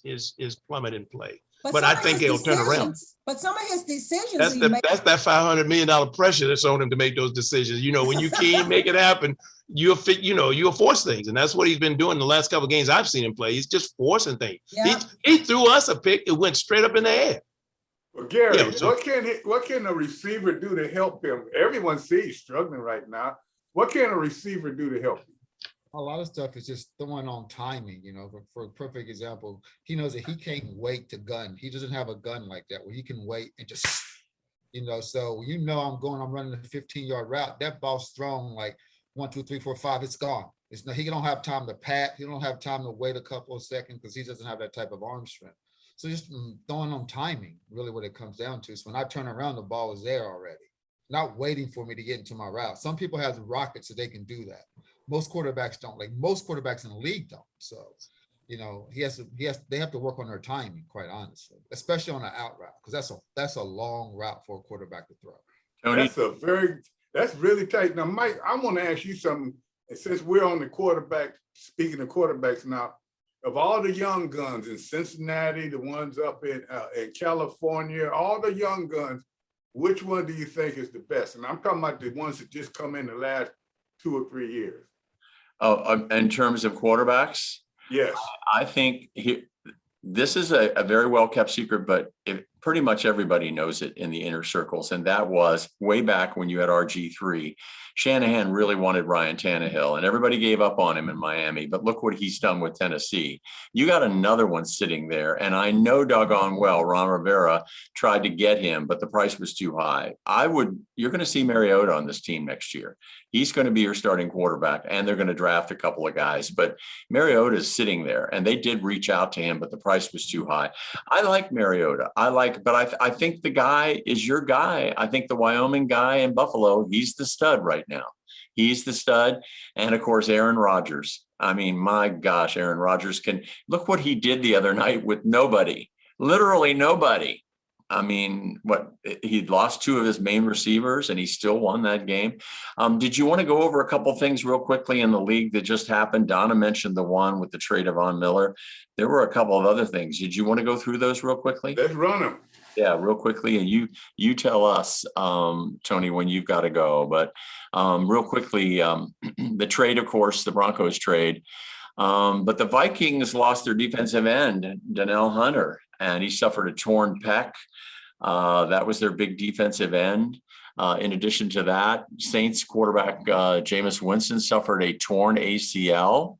plummet in play. But I think he'll turn around. But some of his decisions, that's that $500 million pressure that's on him to make those decisions. When you can't make it happen, you'll force things, and that's what he's been doing the last couple of games I've seen him play. He's just forcing things. Yeah. He threw us a pick; it went straight up in the air. Well, Gary, what can a receiver do to help him? Everyone sees he's struggling right now. What can a receiver do to help him? A lot of stuff is just throwing on timing, for a perfect example, he knows that he can't wait to gun. He doesn't have a gun like that where he can wait and just, so I'm running a 15-yard route. That ball's thrown like 1, 2, 3, 4, 5, it's gone. It's no, he don't have time to pat. He don't have time to wait a couple of seconds because he doesn't have that type of arm strength. So just throwing on timing, really what it comes down to. So when I turn around, the ball is there already, not waiting for me to get into my route. Some people have rockets so they can do that. Most quarterbacks don't. Like most quarterbacks in the league don't. So, you know, they have to work on their timing, quite honestly, especially on an out route, because that's a long route for a quarterback to throw. Tony, That's really tight. Now, Mike, I want to ask you something. And since we're on the quarterback, speaking of quarterbacks now, of all the young guns in Cincinnati, the ones up in California, all the young guns, which one do you think is the best? And I'm talking about the ones that just come in the last 2 or 3 years. in terms of quarterbacks, Yes. I think this is a very well kept secret, but pretty much everybody knows it in the inner circles. And that was way back when you had RG3. Shanahan really wanted Ryan Tannehill, and everybody gave up on him in Miami. But look what he's done with Tennessee. You got another one sitting there. And I know doggone well Ron Rivera tried to get him, but the price was too high. You're going to see Mariota on this team next year. He's going to be your starting quarterback, and they're going to draft a couple of guys. But Mariota is sitting there, and they did reach out to him, but the price was too high. I like Mariota. But I think the guy is your guy. I think the Wyoming guy in Buffalo, he's the stud right now. He's the stud. And of course, Aaron Rodgers. I mean, my gosh, Aaron Rodgers look what he did the other night with nobody, literally nobody. I mean, he'd lost 2 of his main receivers and he still won that game. Did you want to go over a couple things real quickly in the league that just happened? Donna mentioned the one with the trade of Von Miller. There were a couple of other things. Did you want to go through those real quickly? Let's run them. Yeah, real quickly. And you tell us, Tony, when you've got to go. But real quickly, the trade, of course, the Broncos trade. But the Vikings lost their defensive end, Danielle Hunter, and he suffered a torn pec. That was their big defensive end. In addition to that, Saints quarterback Jameis Winston suffered a torn ACL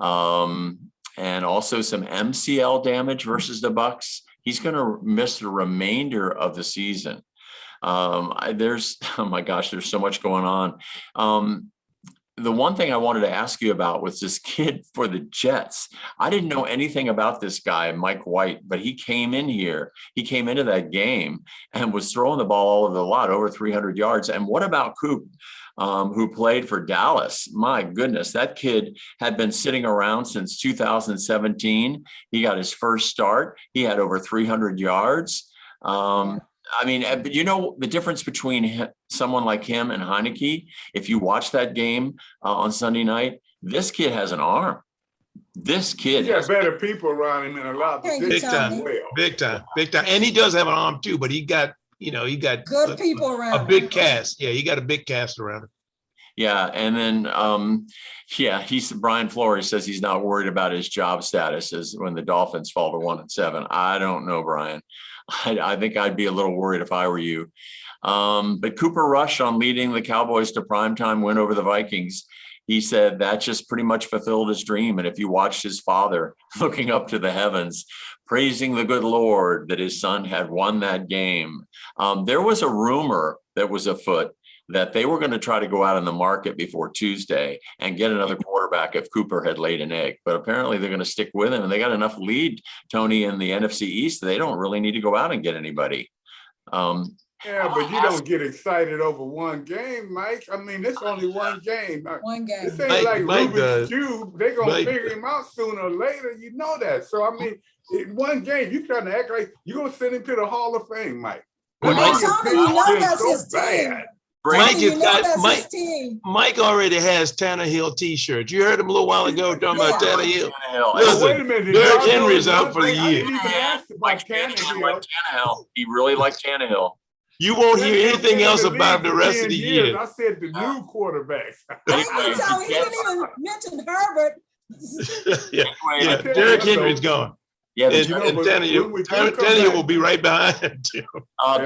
and also some MCL damage versus the Bucs. He's going to miss the remainder of the season. Oh my gosh, there's so much going on. The one thing I wanted to ask you about was this kid for the Jets. I didn't know anything about this guy, Mike White, but he came into that game and was throwing the ball all over the lot, over 300 yards. And what about Coop, who played for Dallas? My goodness, that kid had been sitting around since 2017. He got his first start. He had over 300 yards. I mean, but you know, the difference between someone like him and Heineke, if you watch that game on Sunday night, this kid has an arm. This kid has better people around him in a lot of positions. Big time. And he does have an arm too, but he got good people around a big cast. Yeah, he got a big cast around him. Yeah. And then, Brian Flores says he's not worried about his job status as when the Dolphins fall to 1-7. I don't know, Brian. I think I'd be a little worried if I were you. But Cooper Rush on leading the Cowboys to primetime win over the Vikings, he said that just pretty much fulfilled his dream. And if you watched his father looking up to the heavens, praising the good Lord that his son had won that game, there was a rumor that was afoot that they were going to try to go out in the market before Tuesday and get another quarterback if Cooper had laid an egg. But apparently they're going to stick with him, and they got enough lead, Tony, in the NFC East. They don't really need to go out and get anybody. Yeah, but you don't get excited over one game, Mike. I mean, it's only one game. One game. This ain't like Rubik's Cube. They're going to figure him out sooner or later. You know that. So, I mean, in one game, you trying to act like you're going to send him to the Hall of Fame, Mike. Well, that's his team. Mike already has Tannehill t-shirts. You heard him a little while ago talking about Tannehill. Listen, wait a minute. Derrick Henry's out for the year. Mike Tannehill. He really liked Tannehill. You won't hear anything else about the rest of the year. I said the new quarterbacks. He didn't even mention Herbert. yeah, Derrick Henry's gone. Yeah, and Tannehill will be right behind him.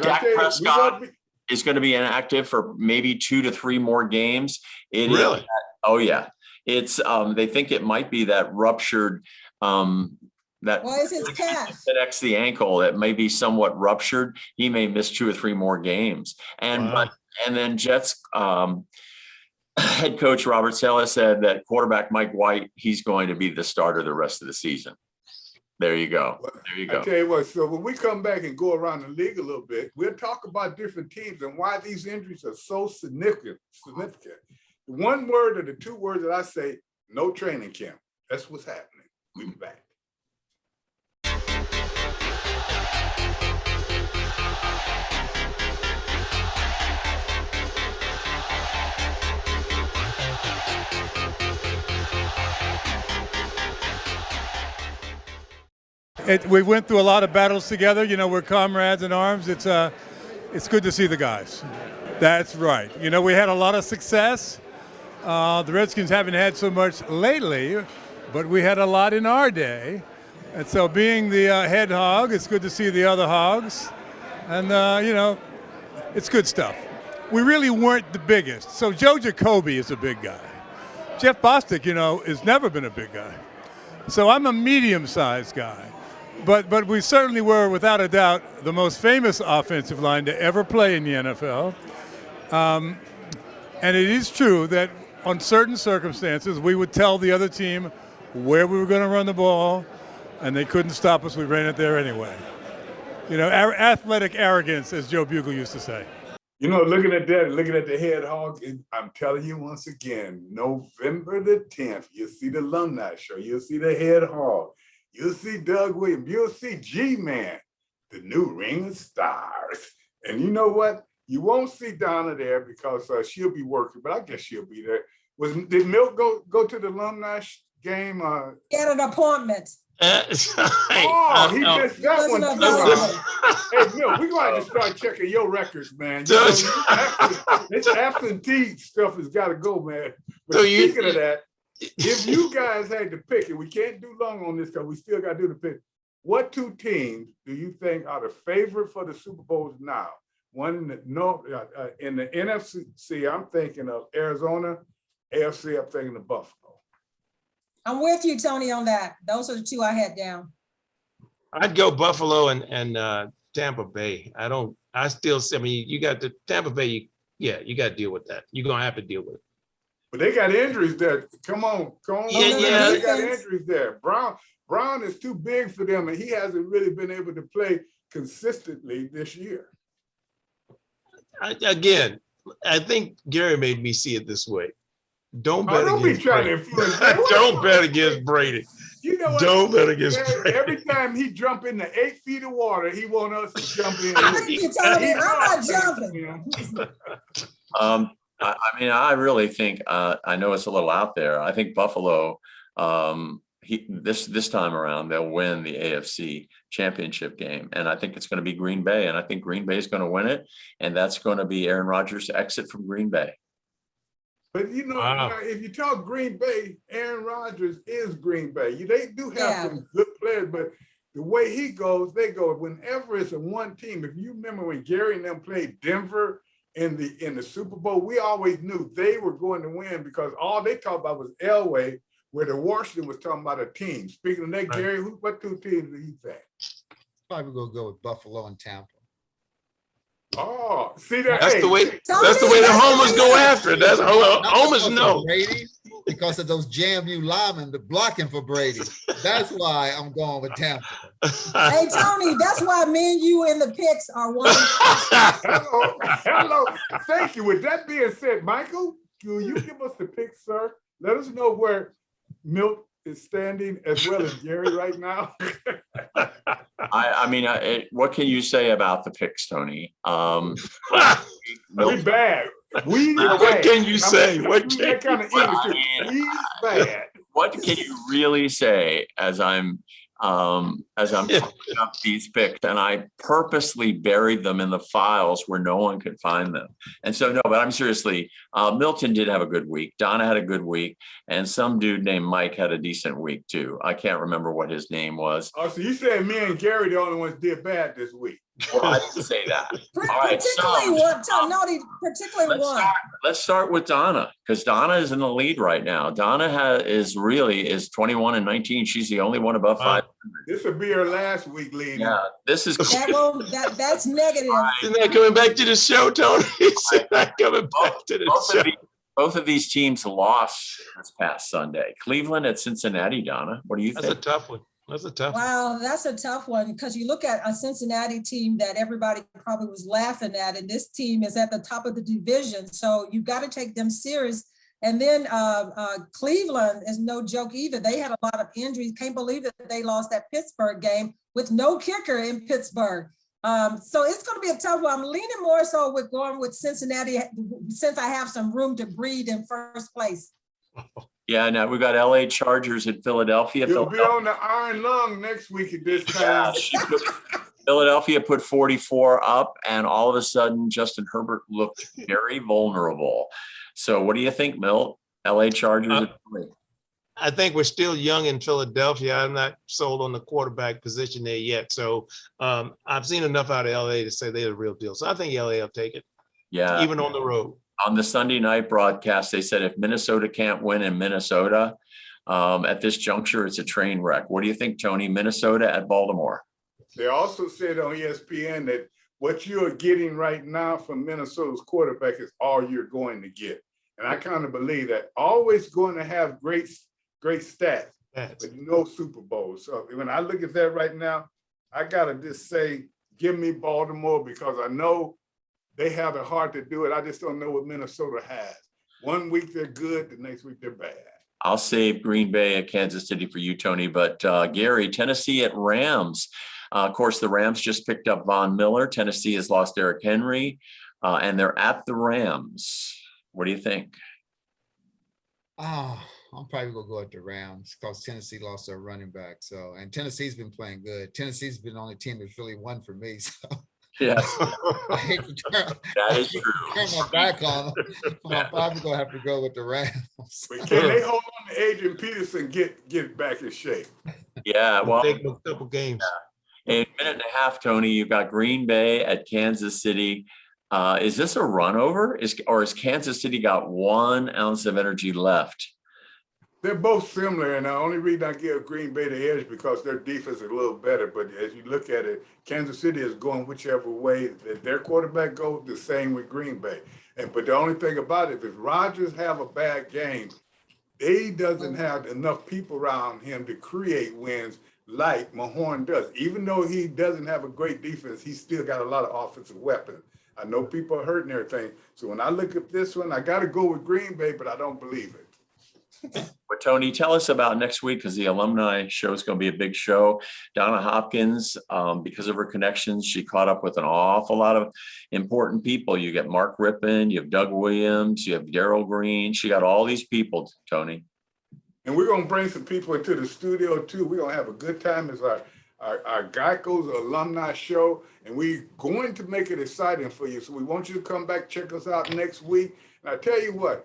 Dak Prescott is going to be inactive for maybe 2 to 3 more games. Really? Oh yeah. It's they think it might be that ruptured is his calf? Connects the ankle that may be somewhat ruptured. He may miss 2 or 3 more games. And wow. And then Jets head coach Robert Saleh said that quarterback Mike White, he's going to be the starter the rest of the season. There you go. There you go. I tell you what, so when we come back and go around the league a little bit, we'll talk about different teams and why these injuries are so significant. The one word or the two words that I say, no training camp. That's what's happening. We'll be back. We went through a lot of battles together. You know, we're comrades in arms. It's good to see the guys. That's right. You know, we had a lot of success. The Redskins haven't had so much lately, but we had a lot in our day. And so being the head hog, it's good to see the other hogs. And, you know, it's good stuff. We really weren't the biggest. So Joe Jacoby is a big guy. Jeff Bostic, you know, has never been a big guy. So I'm a medium-sized guy. But we certainly were, without a doubt, the most famous offensive line to ever play in the NFL. And it is true that on certain circumstances, we would tell the other team where we were going to run the ball, and they couldn't stop us. We ran it there anyway. You know, athletic arrogance, as Joe Bugle used to say. You know, looking at that, looking at the head hog, I'm telling you once again, November the 10th, you'll see the alumni show. You'll see the head hog. You'll see Doug Williams. You'll see G-Man, the new Ring of Stars. And you know what? You won't see Donna there because she'll be working, but I guess she'll be there. Did Milt go to the alumni game? Get an appointment. He missed that one too. Hey, Milt, we're going to have to start checking your records, man. You know, this absentee stuff has got to go, man. But speaking of that, if you guys had to pick, and we can't do long on this because we still got to do the pick, what two teams do you think are the favorite for the Super Bowls now? One in the NFC, I'm thinking of Arizona. AFC, I'm thinking of Buffalo. I'm with you, Tony, on that. Those are the two I had down. I'd go Buffalo and Tampa Bay. I mean, you got the Tampa Bay. You got to deal with that. You're going to have to deal with it. But they got injuries there. Come on. Yeah. They got injuries there. Brown is too big for them, and he hasn't really been able to play consistently this year. I think Gary made me see it this way. Don't bet against Brady. Don't bet against Brady. You know what? Don't bet against Brady. Every time he jump into 8 feet of water, he want us to jump in. I'm not jumping. I mean, I really think, I know it's a little out there. I think Buffalo, this time around, they'll win the AFC championship game. And I think it's going to be Green Bay. And I think Green Bay is going to win it. And that's going to be Aaron Rodgers' exit from Green Bay. But, you know, if you talk Green Bay, Aaron Rodgers is Green Bay. They do have some good players, but the way he goes, they go. Whenever it's a one team, if you remember when Gary and them played Denver, in the Super Bowl, we always knew they were going to win because all they talked about was Elway, where the Washington was talking about a team. Speaking of that, Gary, what two teams do you think? Probably gonna go with Buffalo and Tampa. Oh, see that? That's the way the homers go after it. That's homers know. Brady, because of those JMU linemen blocking for Brady. That's why I'm going with Tampa. Hey, Tony, that's why me and you in the picks are one. Hello. Thank you. With that being said, Michael, will you give us the picks, sir? Let us know where Milt is standing as well as Gary right now. I mean, what can you say about the picks, Tony? We bad. What can you say? What can you really say as I'm talking up these picks, and I purposely buried them in the files where no one could find them. And so, no, but I'm seriously, Milton did have a good week. Donna had a good week, and some dude named Mike had a decent week too. I can't remember what his name was. Oh, so you said me and Gary the only ones did bad this week? Well, I didn't say that. Particularly one. Let's start with Donna, because Donna is in the lead right now. Donna is 21-19. She's the only one above 500. This will be her last week lead. Yeah, this is that's negative. Isn't that coming back to the show, Tony? Isn't that coming back to the show? Both of these teams lost this past Sunday. Cleveland at Cincinnati, Donna. What do you That's a think? tough one. That's a tough one. Wow, that's a tough one because you look at a Cincinnati team that everybody probably was laughing at, and this team is at the top of the division. So you got to take them serious. And then Cleveland is no joke either. They had a lot of injuries. Can't believe that they lost that Pittsburgh game with no kicker in Pittsburgh. So it's going to be a tough one. I'm leaning more so with going with Cincinnati since I have some room to breathe in first place. Yeah, now we've got LA Chargers at Philadelphia. You'll be on the iron lung next week at this time. Philadelphia put 44 up, and all of a sudden, Justin Herbert looked very vulnerable. So what do you think, Milt? LA Chargers? I think we're still young in Philadelphia. I'm not sold on the quarterback position there yet. So I've seen enough out of LA to say they're the real deal. So I think LA will take it. Yeah. Even on the road. On the Sunday night broadcast, they said if Minnesota can't win in Minnesota, at this juncture, it's a train wreck. What do you think, Tony? Minnesota at Baltimore? They also said on ESPN that what you're getting right now from Minnesota's quarterback is all you're going to get. And I kind of believe that. Always going to have great stats, but no Super Bowls. So when I look at that right now, I got to just say, give me Baltimore because I know they have the heart to do it. I just don't know what Minnesota has. One week they're good, the next week they're bad. I'll save Green Bay at Kansas City for you, Tony. But Gary, Tennessee at Rams. Of course, the Rams just picked up Von Miller. Tennessee has lost Derrick Henry, and they're at the Rams. What do you think? I'm probably gonna go with the Rams because Tennessee lost their running back. So, and Tennessee's been playing good. Tennessee's been the only team that's really won for me. So, Yes, I hate to turn my back on them. But I'm probably gonna have to go with the Rams. But can they hold on to Adrian Peterson, get back in shape? Yeah, well, Take a couple games. in a minute and a half, Tony, you've got Green Bay at Kansas City. Is this a run over? Or has Kansas City got 1 ounce of energy left? They're both similar, and the only reason I give Green Bay the edge because their defense is a little better. But as you look at it, Kansas City is going whichever way that their quarterback goes, the same with Green Bay. But the only thing about it, if Rodgers have a bad game, he doesn't have enough people around him to create wins like Mahorn does. Even though he doesn't have a great defense, he's still got a lot of offensive weapons. I know people are hurting everything. So when I look at this one, I got to go with Green Bay, but I don't believe it. But Tony, tell us about next week because the alumni show is going to be a big show. Donna Hopkins, because of her connections, she caught up with an awful lot of important people. You get Mark Rippon, you have Doug Williams, you have Darryl Green. She got all these people, Tony. And we're going to bring some people into the studio too. We're going to have a good time as our Geico's alumni show, and we're going to make it exciting for you. So we want you to come back, check us out next week. And I tell you what,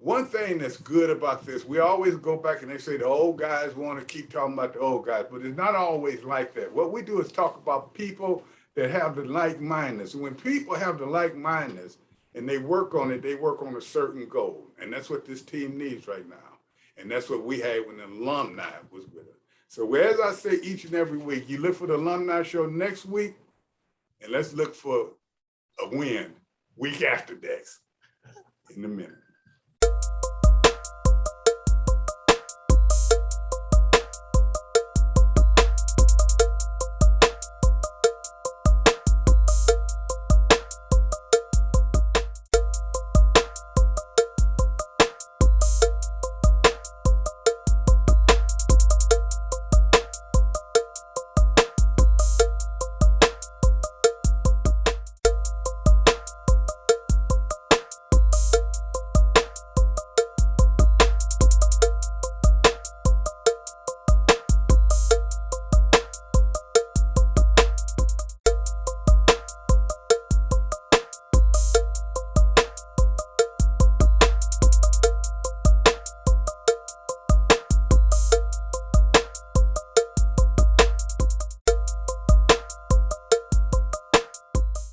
one thing that's good about this, we always go back and they say the old guys want to keep talking about the old guys, but it's not always like that. What we do is talk about people that have the like-mindedness. And when people have the like-mindedness and they work on it, they work on a certain goal. And that's what this team needs right now. And that's what we had when the alumni was with us. So as I say each and every week, you look for the alumni show next week, and let's look for a win week after next in a minute.